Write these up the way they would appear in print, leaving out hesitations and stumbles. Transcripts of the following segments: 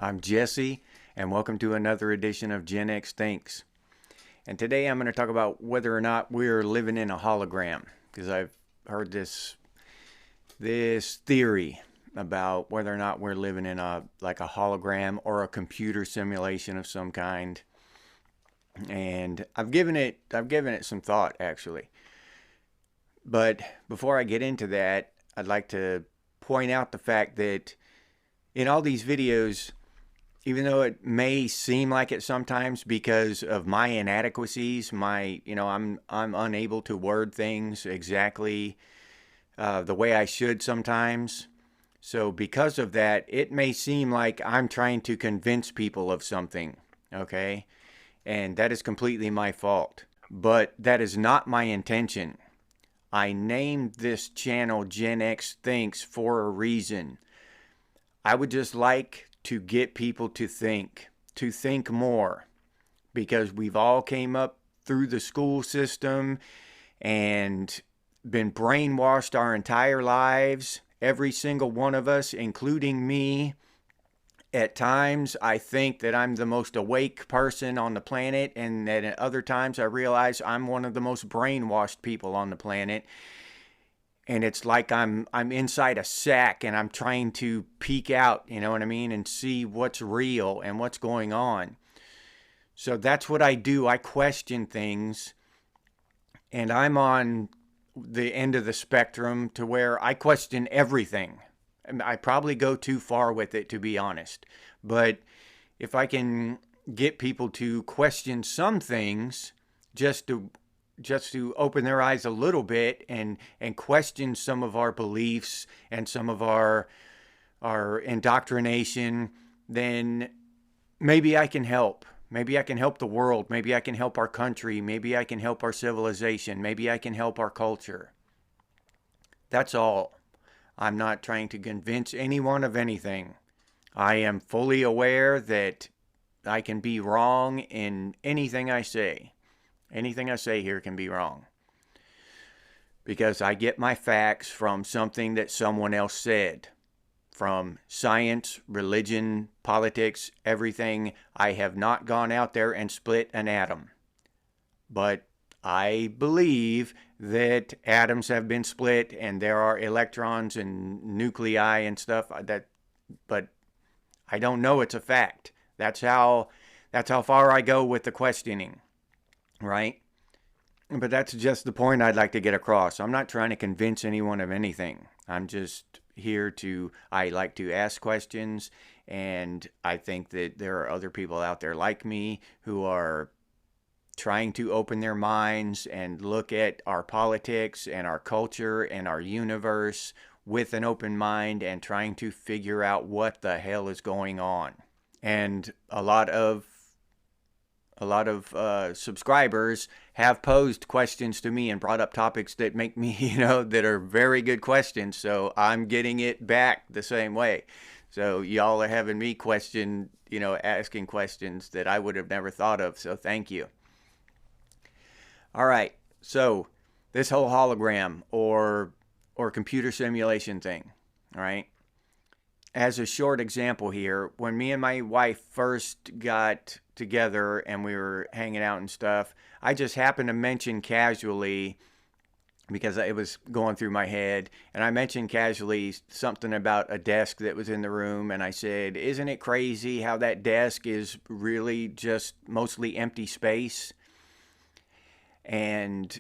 I'm Jesse, and welcome to another edition of Gen X Thinks. And today I'm going to talk about whether or not we're living in a hologram, because I've heard this theory about whether or not we're living in a hologram or a computer simulation of some kind. And I've given it some thought, actually. But before I get into that, I'd like to point out the fact that in all these videos, even though it may seem like it sometimes because of my inadequacies, I'm unable to word things exactly the way I should sometimes. So because of that, it may seem like I'm trying to convince people of something, okay? And that is completely my fault. But that is not my intention. I named this channel Gen X Thinks for a reason. I would just like to get people to think more, because we've all came up through the school system and been brainwashed our entire lives, every single one of us, including me. At times, I think that I'm the most awake person on the planet, and that at other times I realize I'm one of the most brainwashed people on the planet. And it's like I'm inside a sack and I'm trying to peek out, you know what I mean, and see what's real and what's going on. So that's what I do. I question things, and I'm on the end of the spectrum to where I question everything. I probably go too far with it, to be honest. But if I can get people to question some things, just to open their eyes a little bit and question some of our beliefs and some of our indoctrination, then maybe I can help. Maybe I can help the world. Maybe I can help our country. Maybe I can help our civilization. Maybe I can help our culture. That's all. I'm not trying to convince anyone of anything. I am fully aware that I can be wrong in anything I say. Anything I say here can be wrong, because I get my facts from something that someone else said. From science, religion, politics, everything. I have not gone out there and split an atom. But I believe that atoms have been split and there are electrons and nuclei and stuff but I don't know it's a fact. That's how far I go with the questioning. Right? But that's just the point I'd like to get across. I'm not trying to convince anyone of anything. I'm just here I like to ask questions, and I think that there are other people out there like me who are trying to open their minds and look at our politics and our culture and our universe with an open mind and trying to figure out what the hell is going on. And a lot of subscribers have posed questions to me and brought up topics that make me, that are very good questions. So I'm getting it back the same way. So y'all are having me question, asking questions that I would have never thought of. So thank you. All right. So this whole hologram or computer simulation thing, all right? As a short example here, when me and my wife first got together and we were hanging out and stuff, I just happened to mention casually, because it was going through my head, and I mentioned casually something about a desk that was in the room, and I said, isn't it crazy how that desk is really just mostly empty space? And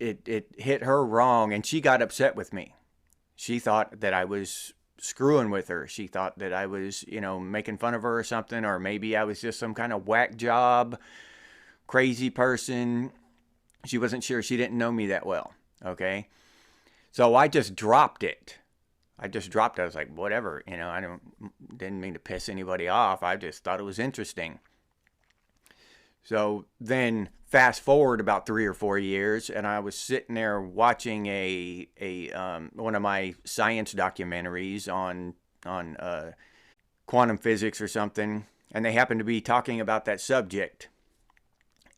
it hit her wrong, and she got upset with me. She thought that I was screwing with her. She thought that I was, making fun of her or something, or maybe I was just some kind of whack job, crazy person. She wasn't sure. She didn't know me that well, okay? So I just dropped it. I was like, whatever, I didn't mean to piss anybody off. I just thought it was interesting. So then fast forward about 3 or 4 years, and I was sitting there watching one of my science documentaries on quantum physics or something, and they happened to be talking about that subject.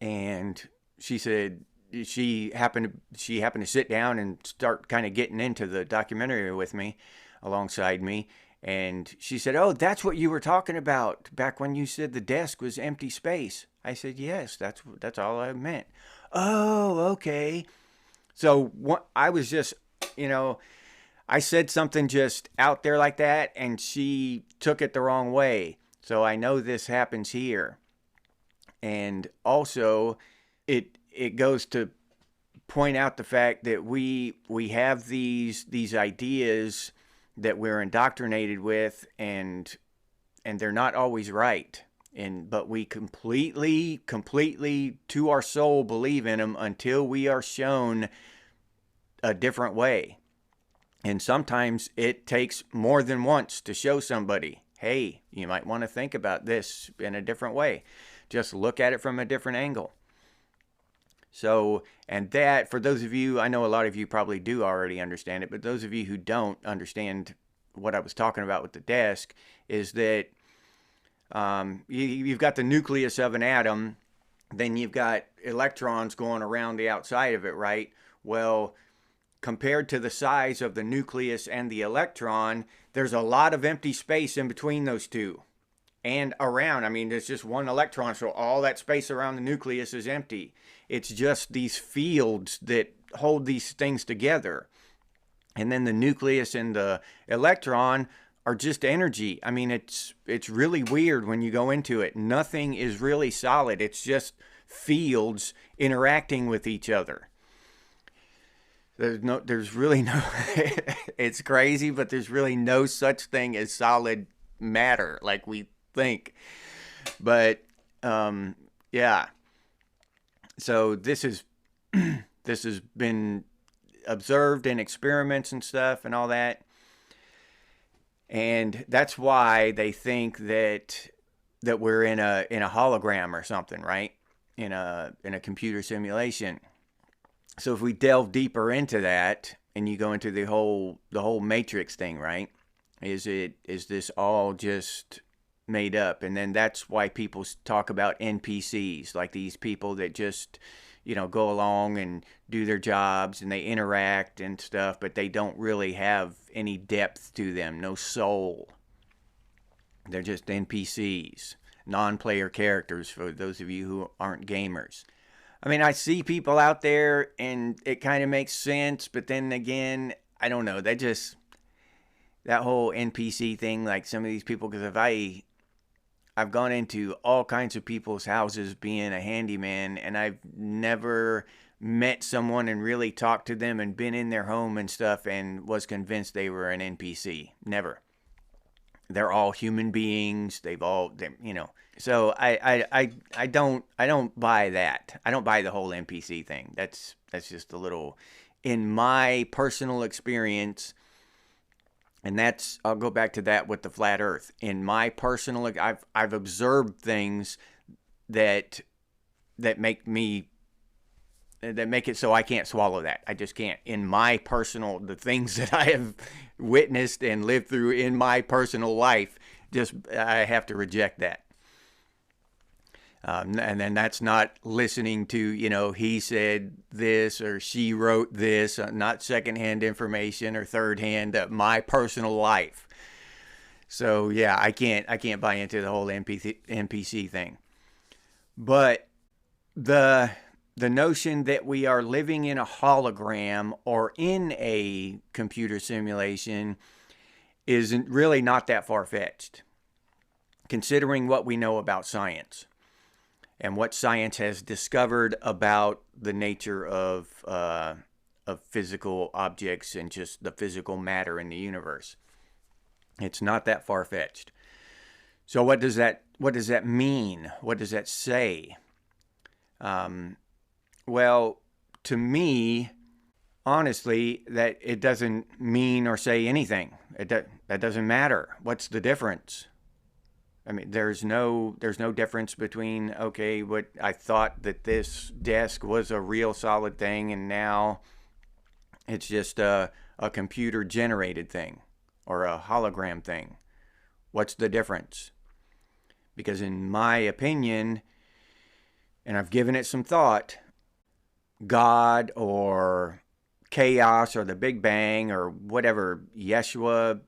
And she said she happened to sit down and start kind of getting into the documentary with me, alongside me, And she said, "Oh, that's what you were talking about back when you said the desk was empty space." I said, "Yes, that's all I meant." "Oh, okay." So I was just, you know, I said something just out there like that, and she took it the wrong way. So I know this happens here. And also, it goes to point out the fact that we have these ideas that we're indoctrinated with, and they're not always right. But we completely to our soul believe in them until we are shown a different way. And sometimes it takes more than once to show somebody, hey, you might want to think about this in a different way. Just look at it from a different angle. So, and that, for those of you, I know a lot of you probably do already understand it, but those of you who don't understand what I was talking about with the desk, is that you've got the nucleus of an atom, then you've got electrons going around the outside of it, right? Well, compared to the size of the nucleus and the electron, there's a lot of empty space in between those two and around. I mean, there's just one electron, so all that space around the nucleus is empty. It's just these fields that hold these things together. And then the nucleus and the electron are just energy. I mean, it's really weird when you go into it. Nothing is really solid. It's just fields interacting with each other. There's really no, it's crazy, but there's really no such thing as solid matter like we think. But, yeah. So this has been observed in experiments and stuff and all that. And that's why they think that we're in a hologram or something, right? In a computer simulation. So if we delve deeper into that, and you go into the whole matrix thing, right? Is this all just made up? And then that's why people talk about NPCs, like these people that just, go along and do their jobs and they interact and stuff, but they don't really have any depth to them, no soul. They're just NPCs, non-player characters for those of you who aren't gamers. I mean, I see people out there and it kind of makes sense, but then again, I don't know. That whole NPC thing, like some of these people, because I've gone into all kinds of people's houses being a handyman, and I've never met someone and really talked to them and been in their home and stuff and was convinced they were an NPC. Never. They're all human beings. So I don't buy that. I don't buy the whole NPC thing. That's just a little, in my personal experience, and I'll go back to that with the flat earth. In my personal, I've observed things that make it so I can't swallow that. I just can't. In my personal, the things that I have witnessed and lived through in my personal life, I have to reject that. And then that's not listening to, he said this or she wrote this, not secondhand information or thirdhand, my personal life. So yeah, I can't buy into the whole NPC thing. But the notion that we are living in a hologram or in a computer simulation isn't really not that far-fetched, considering what we know about science and what science has discovered about the nature of physical objects and just the physical matter in the universe. It's not that far-fetched. So what does that mean? What does that say? Well, to me, honestly, that it doesn't mean or say anything. That doesn't matter. What's the difference? I mean, there's no difference between, okay, what I thought that this desk was a real solid thing, and now it's just a computer generated thing or a hologram thing. What's the difference? Because in my opinion, and I've given it some thought, God or chaos or the Big Bang or whatever Yeshua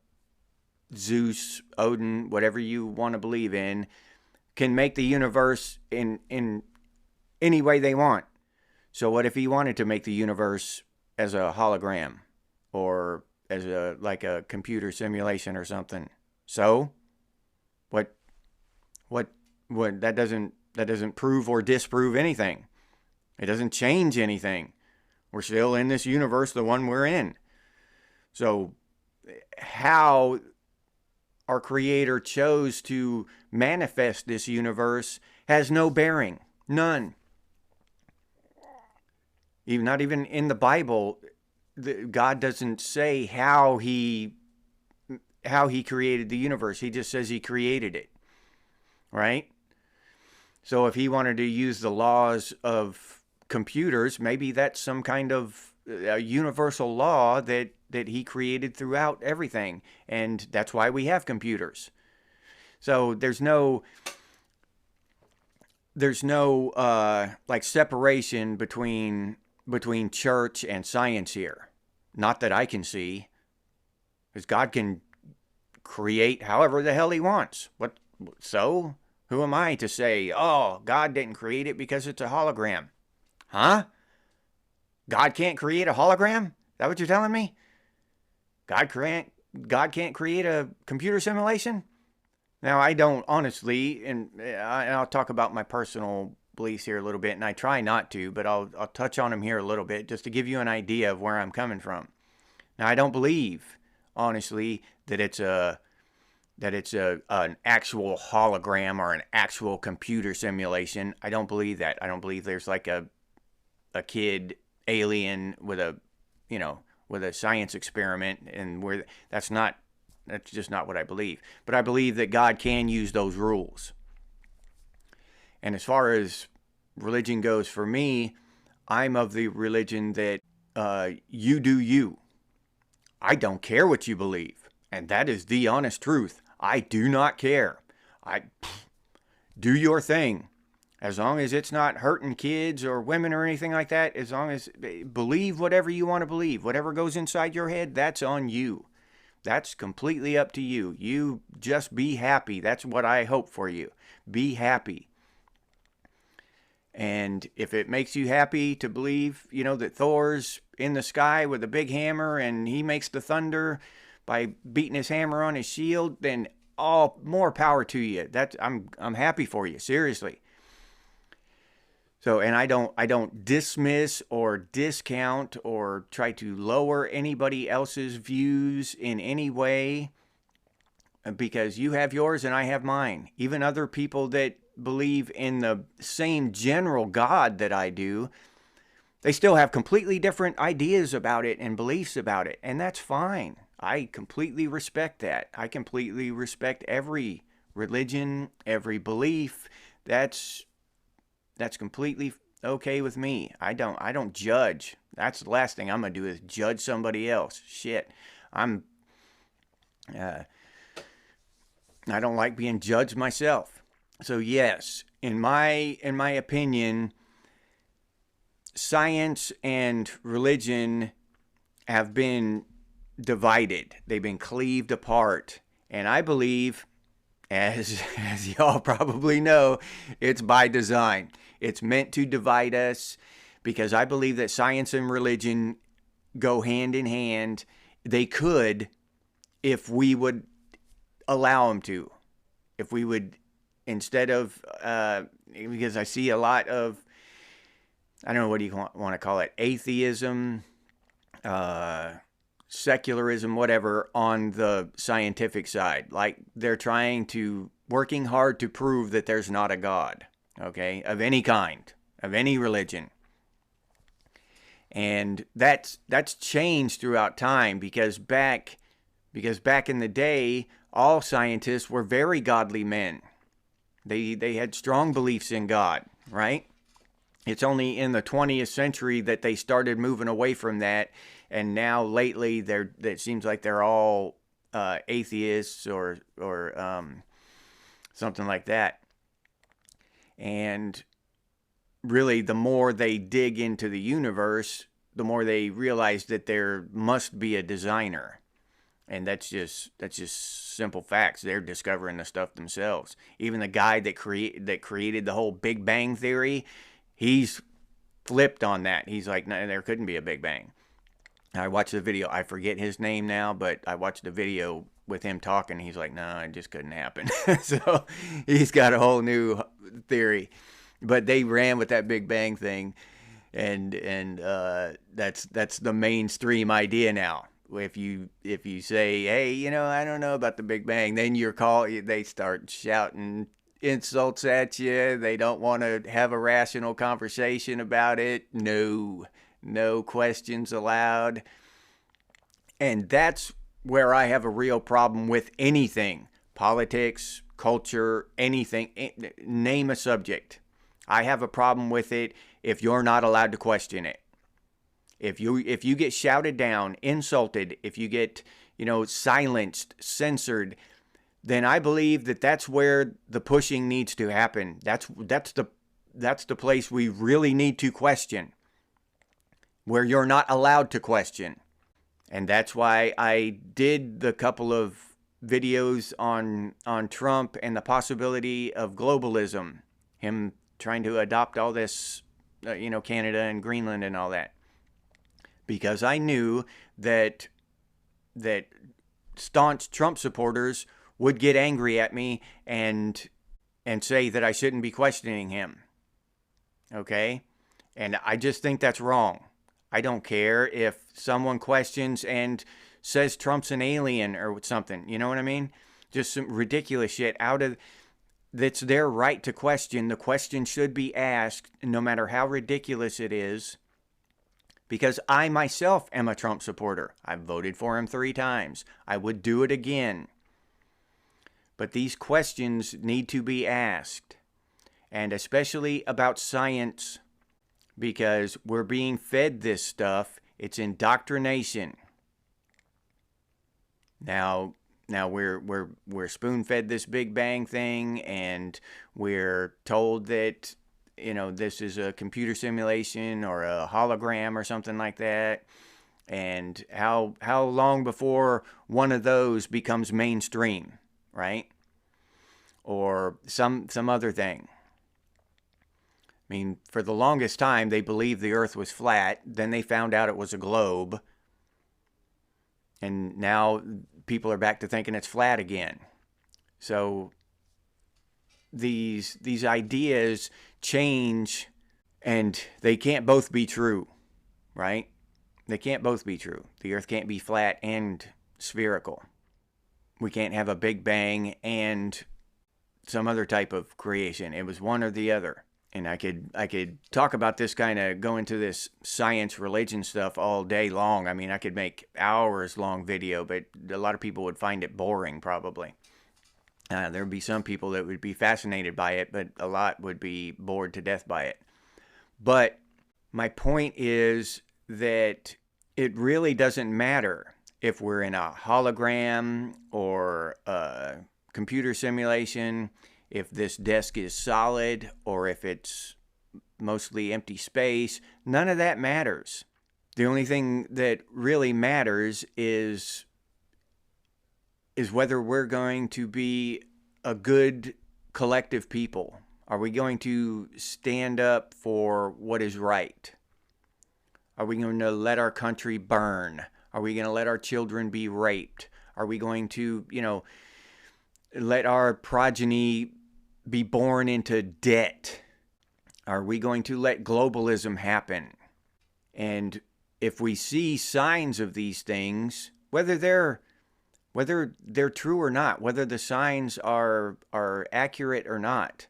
Zeus, Odin, whatever you want to believe in, can make the universe in any way they want. So what if he wanted to make the universe as a hologram or as a computer simulation or something? So what what that doesn't prove or disprove anything. It doesn't change anything. We're still in this universe, the one we're in. So how our creator chose to manifest this universe has no bearing. None. Even not even in the Bible, God doesn't say how he created the universe. He just says he created it. Right? So if he wanted to use the laws of computers, maybe that's some kind of universal law that he created throughout everything. And that's why we have computers. So there's no like separation between church and science here. Not that I can see. Because God can create however the hell he wants. So? Who am I to say, oh, God didn't create it because it's a hologram? Huh? God can't create a hologram? Is that what you're telling me? God can't create a computer simulation? Now, I don't honestly, and I'll talk about my personal beliefs here a little bit, and I try not to, but I'll touch on them here a little bit just to give you an idea of where I'm coming from. Now, I don't believe, honestly, that it's an actual hologram or an actual computer simulation. I don't believe that. I don't believe there's like a kid alien with a science experiment, and that's just not what I believe. But I believe that God can use those rules. And as far as religion goes, for me, I'm of the religion that you do you. I don't care what you believe. And that is the honest truth. I do not care. Do your thing. As long as it's not hurting kids or women or anything like that, as long as believe whatever you want to believe. Whatever goes inside your head, that's on you. That's completely up to you. You just be happy. That's what I hope for you. Be happy. And if it makes you happy to believe, that Thor's in the sky with a big hammer and he makes the thunder by beating his hammer on his shield, then all more power to you. I'm happy for you, seriously. So, and I don't dismiss or discount or try to lower anybody else's views in any way, because you have yours and I have mine. Even other people that believe in the same general God that I do, they still have completely different ideas about it and beliefs about it, and that's fine. I completely respect that. I completely respect every religion, every belief. That's completely okay with me. I don't judge. That's the last thing I'm gonna do is judge somebody else. Shit. I don't like being judged myself. So yes, in my opinion, science and religion have been divided. They've been cleaved apart. And I believe, as y'all probably know, it's by design. It's meant to divide us, because I believe that science and religion go hand in hand. They could, if we would allow them to. If we would, instead of, because I see a lot of, I don't know, what do you want to call it, atheism, secularism, whatever, on the scientific side. Like they're working hard to prove that there's not a God, okay, of any kind, of any religion. And that's changed throughout time, because back in the day, all scientists were very godly men. They had strong beliefs in God, right? It's only in the 20th century that they started moving away from that, and now lately it seems like they're all atheists or something like that. And really, the more they dig into the universe, the more they realize that there must be a designer. And that's just simple facts. They're discovering the stuff themselves. Even the guy that created the whole Big Bang theory, he's flipped on that. He's like, no, there couldn't be a Big Bang. I watched the video. I forget his name now, but I watched the video with him talking. He's like, no, it just couldn't happen. So he's got a whole new theory. But they ran with that Big Bang thing, and that's the mainstream idea now. If you say, hey, I don't know about the Big Bang, then they start shouting insults at you. They don't want to have a rational conversation about it. No questions allowed. And that's where I have a real problem with anything. Politics, culture, anything. Name a subject. I have a problem with it if you're not allowed to question it. If you get shouted down, insulted, if you get, silenced, censored, then I believe that's where the pushing needs to happen. That's the place we really need to question, where you're not allowed to question. And that's why I did the couple of videos on Trump and the possibility of globalism, him trying to adopt all this, Canada and Greenland and all that. Because I knew that staunch Trump supporters would get angry at me and say that I shouldn't be questioning him. Okay? And I just think that's wrong. I don't care if someone questions and says Trump's an alien or something. You know what I mean? Just some ridiculous shit that's their right to question. The question should be asked, no matter how ridiculous it is. Because I myself am a Trump supporter. I've voted for him 3 times. I would do it again. But these questions need to be asked. And especially about science. Because we're being fed this stuff. It's indoctrination. Now we're spoon-fed this Big Bang thing, and we're told that this is a computer simulation or a hologram or something like that. And how long before one of those becomes mainstream, right? Or some other thing. I mean, for the longest time, they believed the earth was flat. Then they found out it was a globe. And now people are back to thinking it's flat again. So these ideas change, and they can't both be true, right? They can't both be true. The earth can't be flat and spherical. We can't have a Big Bang and some other type of creation. It was one or the other. And I could talk about this, kind of go into this science religion stuff all day long. I mean, I could make hours long video, but a lot of people would find it boring probably. There would be some people that would be fascinated by it, but a lot would be bored to death by it. But my point is that it really doesn't matter if we're in a hologram or a computer simulation, if this desk is solid or if it's mostly empty space. None of that matters. The only thing that really matters is whether we're going to be a good collective people. Are we going to stand up for what is right? Are we going to let our country burn? Are we going to let our children be raped? Are we going to, let our progeny be born into debt? Are we going to let globalism happen? And if we see signs of these things, whether they're true or not, whether the signs are accurate or not,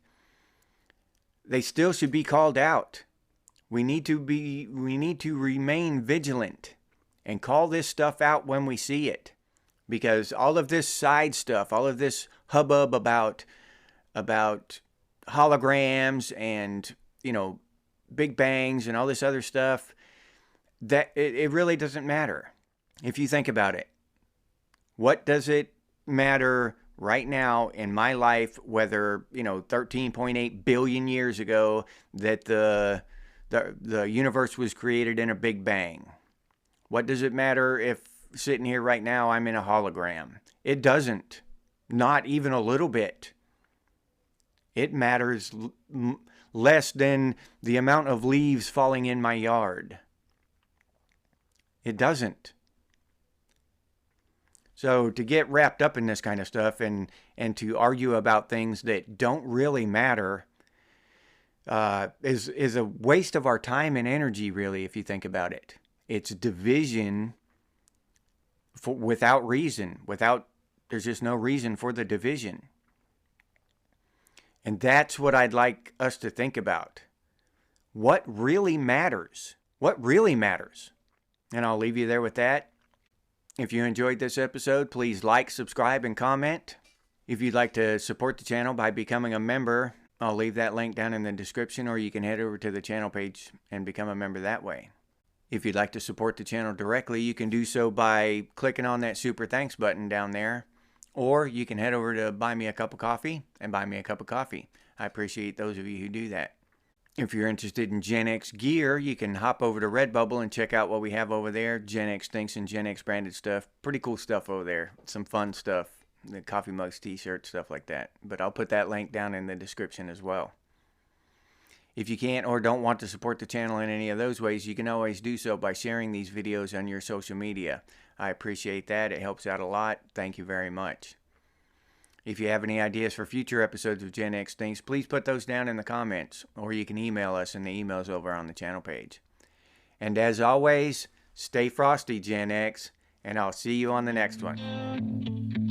they still should be called out. We need to remain vigilant and call this stuff out when we see it. Because all of this side stuff, all of this hubbub about holograms and, Big Bangs and all this other stuff, that it really doesn't matter. If you think about it, what does it matter right now in my life whether, 13.8 billion years ago that the universe was created in a Big Bang? What does it matter if sitting here right now, I'm in a hologram. It doesn't. Not even a little bit. It matters less than the amount of leaves falling in my yard. It doesn't. So to get wrapped up in this kind of stuff and to argue about things that don't really matter is a waste of our time and energy, really, if you think about it. It's division without reason. There's just no reason for the division. And that's what I'd like us to think about. What really matters? What really matters? And I'll leave you there with that. If you enjoyed this episode, please like, subscribe, and comment. If you'd like to support the channel by becoming a member, I'll leave that link down in the description, or you can head over to the channel page and become a member that way. If you'd like to support the channel directly, you can do so by clicking on that super thanks button down there, or you can head over to Buy Me a Cup of Coffee and buy me a cup of coffee. I appreciate those of you who do that. If you're interested in Gen X gear, you can hop over to Redbubble and check out what we have over there. Gen X Thinks and Gen X branded stuff. Pretty cool stuff over there. Some fun stuff. The coffee mugs, t-shirts, stuff like that. But I'll put that link down in the description as well. If you can't or don't want to support the channel in any of those ways, you can always do so by sharing these videos on your social media. I appreciate that. It helps out a lot. Thank you very much. If you have any ideas for future episodes of Gen X Things, please put those down in the comments, or you can email us, and the email's over on the channel page. And as always, stay frosty, Gen X, and I'll see you on the next one.